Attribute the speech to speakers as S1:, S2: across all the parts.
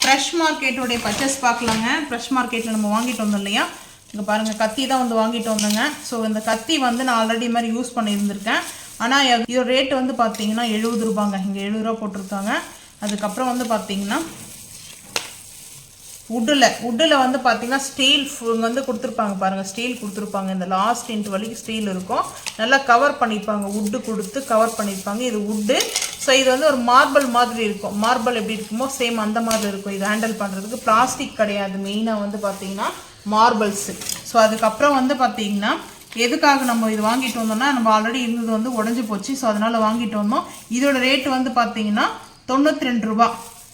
S1: Fresh மார்க்கெட்டோடைய purchase பார்க்கலாங்க. Fresh மார்க்கெட்டில் நம்ம வாங்கிட்டு வந்தோம் இல்லையா, இங்கே பாருங்கள் கத்தி தான் வந்து வாங்கிட்டு வந்தோங்க. ஸோ இந்த கத்தி வந்து நான் ஆல்ரெடி மாதிரி யூஸ் பண்ணியிருந்திருக்கேன். ஆனால் இதோட ரேட்டு வந்து பார்த்தீங்கன்னா 70 ரூபாங்க. இங்கே 70 ரூபா போட்டிருக்காங்க. அதுக்கப்புறம் வந்து பார்த்தீங்கன்னா உட்டில் வந்து பார்த்தீங்கன்னா ஸ்டீல் வந்து கொடுத்துருப்பாங்க பாருங்கள். ஸ்டீல் கொடுத்துருப்பாங்க. இந்த லாஸ்ட் இன்ட் வரைக்கும் ஸ்டீல் இருக்கும். நல்லா கவர் பண்ணியிருப்பாங்க. உட்டு கொடுத்து கவர் பண்ணியிருப்பாங்க. இது உட்டு. ஸோ இது வந்து ஒரு மார்பிள் மாதிரி இருக்கும். மார்பிள் எப்படி இருக்குமோ சேம் அந்த மாதிரி இருக்கும். இது ஹேண்டில் பண்ணுறதுக்கு பிளாஸ்டிக் கிடையாது. மெயினாக வந்து பார்த்தீங்கன்னா மார்பிள்ஸு. ஸோ அதுக்கப்புறம் வந்து பார்த்தீங்கன்னா எதுக்காக நம்ம இது வாங்கிட்டு வந்தோம்னா, நம்ம ஆல்ரெடி இருந்தது வந்து உடஞ்சி போச்சு. ஸோ அதனால் வாங்கிட்டு வந்தோம். இதோட ரேட் வந்து பார்த்தீங்கன்னா 92 ரூபா,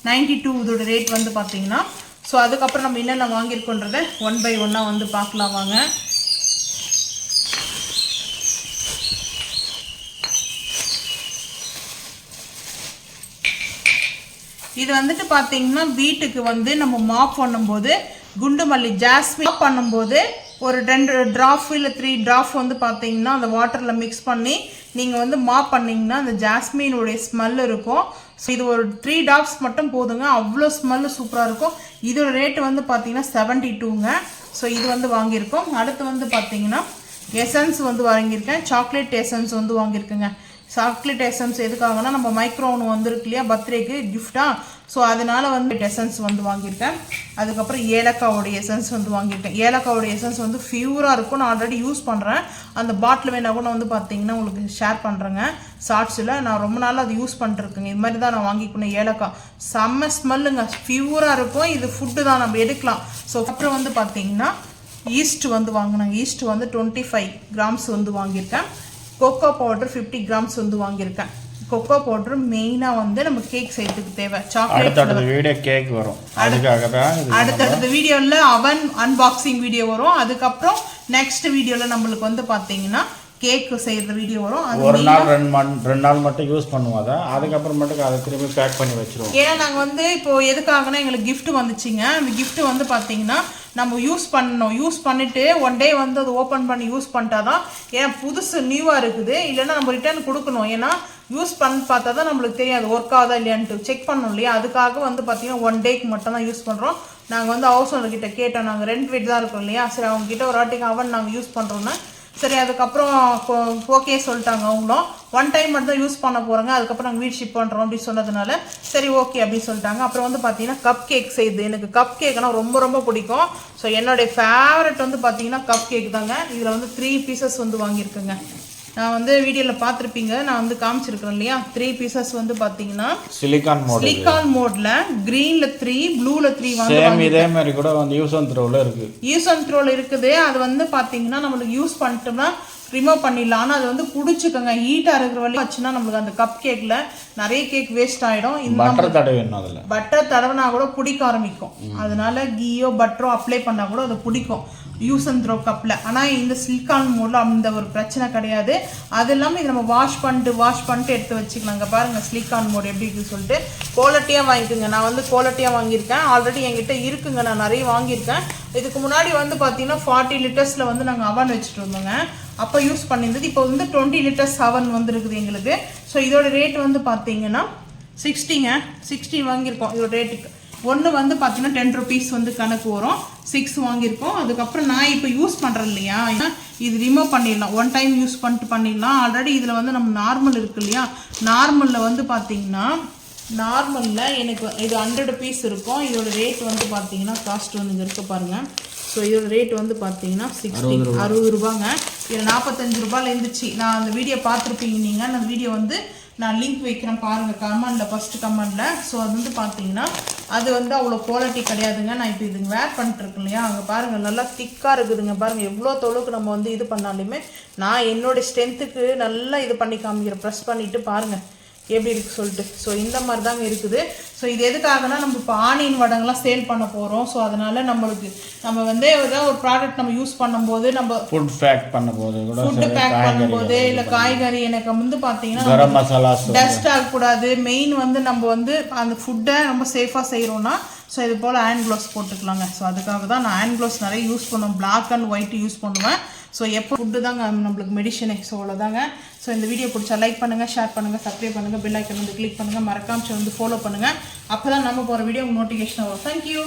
S1: 92 இதோட ரேட் வந்து பார்த்தீங்கன்னா. ஸோ அதுக்கப்புறம் நம்ம என்னென்ன வாங்கியிருக்கோன்றதை ஒன் பை ஒன்னாக வந்து பார்க்கலாம் வாங்க. இது வந்துட்டு பார்த்தீங்கன்னா வீட்டுக்கு வந்து நம்ம மாப் பண்ணும்போது குண்டு மல்லி ஜாஸ்மின் பண்ணும்போது ஒரு 2 ட்ராப் இல்லை 3 ட்ராப் வந்து பார்த்தீங்கன்னா அந்த வாட்டரில் மிக்ஸ் பண்ணி நீங்கள் வந்து மாப் பண்ணிங்கன்னா அந்த ஜாஸ்மினுடைய ஸ்மெல் இருக்கும். ஸோ இது ஒரு 3 ட்ராப்ஸ் மட்டும் போதுங்க. அவ்வளோ ஸ்மெல்லு சூப்பராக இருக்கும். இதோட ரேட்டு வந்து பார்த்தீங்கன்னா 72ங்க. ஸோ இது வந்து வாங்கியிருக்கோம். அடுத்து வந்து பார்த்தீங்கன்னா எசன்ஸ் வந்து வாங்கியிருக்கேன். சாக்லேட் எசன்ஸ் வந்து வாங்கியிருக்கேங்க. சாக்லேட் எசன்ஸ் எதுக்காகனா நம்ம மைக்ரோன் வந்துருக்கு இல்லையா பர்த்டேக்கு கிஃப்டாக. ஸோ அதனால் வந்து எசன்ஸ் வந்து வாங்கியிருக்கேன். அதுக்கப்புறம் ஏலக்காவோடைய எசன்ஸ் வந்து வாங்கியிருக்கேன். ஏலக்காவோடைய எசன்ஸ் வந்து ஃபியூராக இருக்கும். நான் ஆல்ரெடி யூஸ் பண்ணுறேன். அந்த பாட்டில் வேணால் கூட வந்து பார்த்தீங்கன்னா உங்களுக்கு ஷேர் பண்ணுறேங்க. ஷார்ட்ஸில் நான் ரொம்ப நாள் அது யூஸ் பண்ணிட்டுருக்கேங்க. இது மாதிரி தான் நான் வாங்கிக்கணும். ஏலக்காய் செம்ம ஸ்மெல்லுங்க. ஃபியூராக இருக்கும். இது ஃபுட்டு தான் நம்ம எடுக்கலாம். ஸோ அப்புறம் வந்து பார்த்தீங்கன்னா ஈஸ்ட் வந்து வாங்கினாங்க. ஈஸ்ட் வந்து 25 கிராம்ஸ் வந்து வாங்கியிருக்கேன். கொக்கோ பவுடர் 50 கிராம்ஸ் வந்து வாங்கியிருக்கேன். கொக்கோ பவுடர் மெயினாக வந்து நம்ம கேக் செய்யறதுக்கு தேவை. சாக்லேட்
S2: வீடியோ கேக் வரும். அதுக்காக தான்
S1: அடுத்தடுத்த வீடியோவில் அவன் அன்பாக்சிங் வீடியோ வரும். அதுக்கப்புறம் நெக்ஸ்ட் வீடியோவில் நம்மளுக்கு வந்து பார்த்தீங்கன்னா கேக் செய்யற வீடியோ வரும். அது
S2: ஒரு நாள் 2 நாள் மட்டும் யூஸ் பண்ணுவோம். அதுக்கப்புறமேட்டுக்கு அதை திரும்பி பேக் பண்ணி வச்சிருவோம்.
S1: ஏன்னா நாங்கள் வந்து இப்போ எதுக்காகனா எங்களுக்கு கிஃப்ட் வந்துச்சுங்க. அந்த கிஃப்ட் வந்து பார்த்தீங்கன்னா நம்ம யூஸ் பண்ணணும். யூஸ் பண்ணிட்டு ஒன் டே வந்து அது ஓப்பன் பண்ணி யூஸ் பண்ணிட்டாதான். ஏன்னா புதுசு நியூவாக இருக்குது. இல்லைன்னா நம்ம ரிட்டர்ன் கொடுக்கணும். ஏன்னா யூஸ் பண்ணி பார்த்தா தான் நம்மளுக்கு தெரியாது ஒர்க் ஆகுதா இல்லையான்ட்டு செக் பண்ணணும் இல்லையா. அதுக்காக வந்து பார்த்தீங்கன்னா ஒன் டேக்கு மட்டும் தான் யூஸ் பண்ணுறோம். நாங்கள் வந்து ஹவுஸ் ஓனர்கிட்ட கேட்டோம். நாங்கள் ரெண்ட் வீட் தான் இருக்கோம் இல்லையா. சரி அவங்ககிட்ட ஒரு வாட்டிக்கு அவன் நாங்கள் யூஸ் பண்ணுறோன்னா சரி அதுக்கப்புறம் ஓகே சொல்லிட்டாங்க. அவங்களும் ஒன் டைம் மட்டும் தான் யூஸ் பண்ண போகிறோங்க. அதுக்கப்புறம் நாங்கள் வீடு ஷிப் பண்ணுறோம் அப்படின்னு சொன்னதுனால சரி ஓகே அப்படின்னு சொல்லிட்டாங்க. அப்புறம் வந்து பார்த்தீங்கன்னா கப் கேக் செய்யுது. எனக்கு கப் கேக்னா ரொம்ப ரொம்ப பிடிக்கும். ஸோ என்னுடைய ஃபேவரட் வந்து பார்த்தீங்கன்னா கப் கேக் தாங்க. இதில் வந்து 3 பீசஸ் வந்து வாங்கியிருக்கேங்க. நான் வந்து வீடியோவில் பார்த்துருப்பீங்க. நான் வந்து காமிச்சிருக்கிறேன் இல்லையா. 3 பீசஸ் வந்து பார்த்தீங்கன்னா சிலிக்கான் மோட்ல கிரீன்ல 3 ப்ளூல 3 வாங்க.
S2: இதே மாதிரி கூட வந்து யூஸ் அண்ட் த்ரோல இருக்கு.
S1: யூஸ் அண்ட் த்ரோல இருக்குது. அது வந்து பார்த்தீங்கன்னா நம்மளுக்கு யூஸ் பண்ணிட்டோம்னா ரிமூவ் பண்ணிடலாம். ஆனால் அது வந்து பிடிச்சிக்கோங்க. ஹீட்டாக இருக்கிற வரைக்கும் வச்சுன்னா நம்மளுக்கு அந்த கப் கேக்கில் நிறைய கேக் வேஸ்ட் ஆகிடும். பட்டர் தடவைனா கூட பிடிக்க ஆரம்பிக்கும். அதனால கீயோ பட்டரோ அப்ளை பண்ணால் கூட அது பிடிக்கும் யூஸ் அண்ட் த்ரோ கப்பில். ஆனால் இந்த சிலிக்கான் மோடில் அந்த ஒரு பிரச்சனை கிடையாது. அது இல்லாமல் இது நம்ம வாஷ் பண்ணிட்டு எடுத்து வச்சுக்கலாம். அங்கே பாருங்கள் சிலிக்கான் மோட் எப்படி இருக்குன்னு சொல்லிட்டு குவாலிட்டியாக வாங்கிக்கோங்க. நான் வந்து குவாலிட்டியாக வாங்கியிருக்கேன். ஆல்ரெடி என்கிட்ட இருக்குங்க. நான் நிறைய வாங்கியிருக்கேன். இதுக்கு முன்னாடி வந்து பார்த்தீங்கன்னா 40 லிட்டர்ஸில் வந்து நாங்கள் அவன் வச்சுட்டு இருந்தோங்க. அப்போ யூஸ் பண்ணியிருந்தது. இப்போ வந்து 20 லிட்டர்ஸ் அவன் வந்துருக்குது எங்களுக்கு. ஸோ இதோட ரேட் வந்து பார்த்தீங்கன்னா 60 வாங்கியிருக்கோம். இதோட ரேட்டுக்கு ஒன்று வந்து பார்த்தீங்கன்னா 10 ருபீஸ் வந்து கணக்கு வரும். 6 வாங்கியிருக்கோம். அதுக்கப்புறம் நான் இப்போ யூஸ் பண்ணுறேன் இல்லையா, இது ரிமூவ் பண்ணிடலாம். ஒன் டைம் யூஸ் பண்ணிடலாம். ஆல்ரெடி இதில் வந்து நம்ம நார்மல் இருக்கு இல்லையா. நார்மலில் வந்து பார்த்தீங்கன்னா நார்மலில் எனக்கு இது 100 பீஸ் இருக்கும். இதோட ரேட் வந்து பார்த்தீங்கன்னா காஸ்ட் வந்து இங்கே இருக்க பாருங்கள். ஸோ இதோட ரேட் வந்து பார்த்தீங்கன்னா 60 ரூபாங்க. இதில் 45 ரூபாயில் இருந்துச்சு. நான் அந்த வீடியோ பார்த்துருப்பீங்க நீங்கள். அந்த வீடியோ வந்து நான் லிங்க் வைக்கிறேன் பாருங்கள் கமெண்டில், ஃபஸ்ட்டு கமெண்டில். ஸோ அது வந்து பார்த்தீங்கன்னா அது வந்து அவ்வளோ குவாலிட்டி கிடையாதுங்க. நான் இப்போ இதுங்க வேர் பண்ணிட்டுருக்கேன் இல்லையா. அங்கே பாருங்கள் நல்லா திக்காக இருக்குதுங்க. பாருங்கள் எவ்வளோ தொழுக்கு நம்ம வந்து இது பண்ணாலுமே நான் என்னோடய ஸ்ட்ரென்த்துக்கு நல்லா இது பண்ணி காமிக்கிறேன். ப்ரெஸ் பண்ணிவிட்டு பாருங்கள் எப்படி இருக்குது சொல்லிட்டு. ஸோ இந்த மாதிரி தாங்க இருக்குது. ஸோ இது எதுக்காகனா நம்ம இப்போ ஆனியன் வடங்கள்லாம் சேல் பண்ண போகிறோம். ஸோ அதனால் நம்ம வந்து ஏதாவது ஒரு ப்ராடக்ட் நம்ம யூஸ் பண்ணும்போது நம்ம
S2: ஃபுட் பேக் பண்ணும்போது
S1: இல்லை காய்கறி எனக்கு வந்து பார்த்தீங்கன்னா டஸ்ட் ஆகக்கூடாது. மெயின் வந்து நம்ம வந்து அந்த ஃபுட்டை ரொம்ப சேஃபாக செய்கிறோன்னா ஸோ இது போல் ஹேண்ட் க்ளவுஸ் போட்டுக்கலாங்க. ஸோ அதுக்காக தான் நான் ஹேண்ட் க்ளவுஸ் நிறைய யூஸ் பண்ணுவேன். பிளாக் அண்ட் ஒயிட் யூஸ் பண்ணுவேன். ஸோ எப்போ ஃபுட்டு தாங்க நம்மளுக்கு மெடிஷனே. ஸோ அவ்வளோதாங்க. ஸோ இந்த வீடியோ பிடிச்சா லைக் பண்ணுங்கள், ஷேர் பண்ணுங்கள், சப்ஸ்கிரைப் பண்ணுங்கள், பெல் ஐக்கன் வந்து கிளிக் பண்ணுங்கள், மறக்காம வந்து ஃபாலோ பண்ணுங்கள். அப்போ தான் நம்ம போகிற வீடியோ நோட்டிஃபிகேஷன் வரும். தேங்க்யூ.